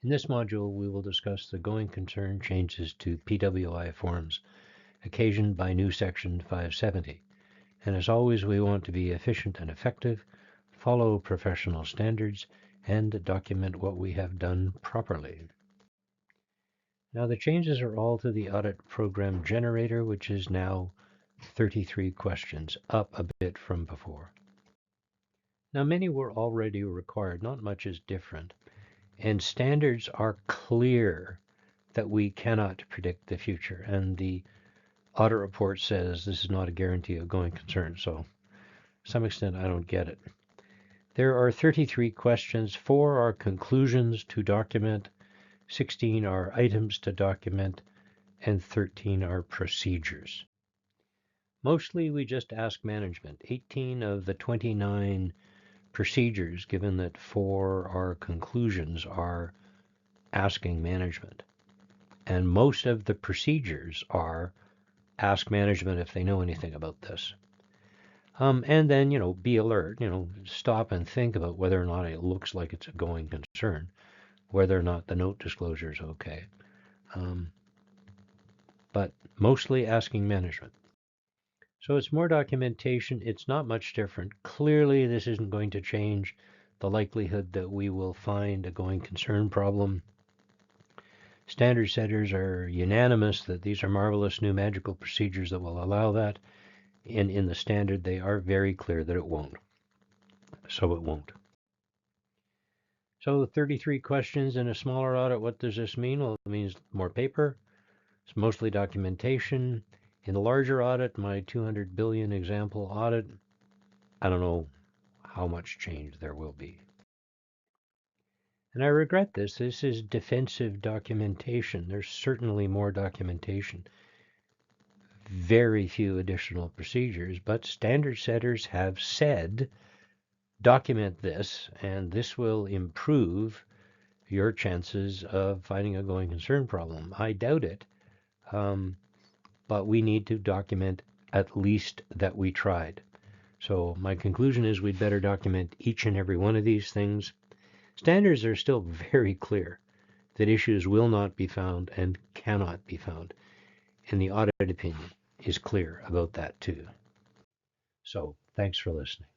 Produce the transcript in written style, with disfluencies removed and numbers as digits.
In this module, we will discuss the going concern changes to PWI forms occasioned by new Section 570. And as always, we want to be efficient and effective, follow professional standards, and document what we have done properly. Now the changes are all to the audit program generator, which is now 33 questions, up a bit from before. Now many were already required, not much is different, and standards are clear that we cannot predict the future, and the audit report says this is not a guarantee of going concern, so to some extent I don't get it. There are 33 questions, 4 are conclusions to document, 16 are items to document, and 13 are procedures. Mostly we just ask management. 18 of the 29 procedures, given that 4 are conclusions, are asking management. And most of the procedures are ask management if they know anything about this. And then, be alert, stop and think about whether or not it looks like it's a going concern, whether or not the note disclosure is okay. But mostly asking management. So it's more documentation. It's not much different. Clearly, this isn't going to change the likelihood that we will find a going concern problem. Standard setters are unanimous that these are marvelous new magical procedures that will allow that. And in the standard, they are very clear that it won't. So it won't. So 33 questions in a smaller audit, what does this mean? Well, it means more paper. It's mostly documentation. In the larger audit, my 200 billion example audit, I don't know how much change there will be. And I regret this. This is defensive documentation. There's certainly more documentation. Very few additional procedures, but standard setters have said, document this, and this will improve your chances of finding a going concern problem. I doubt it, but we need to document at least that we tried. So my conclusion is we'd better document each and every one of these things. Standards are still very clear that issues will not be found and cannot be found. And the audit opinion is clear about that too. So thanks for listening.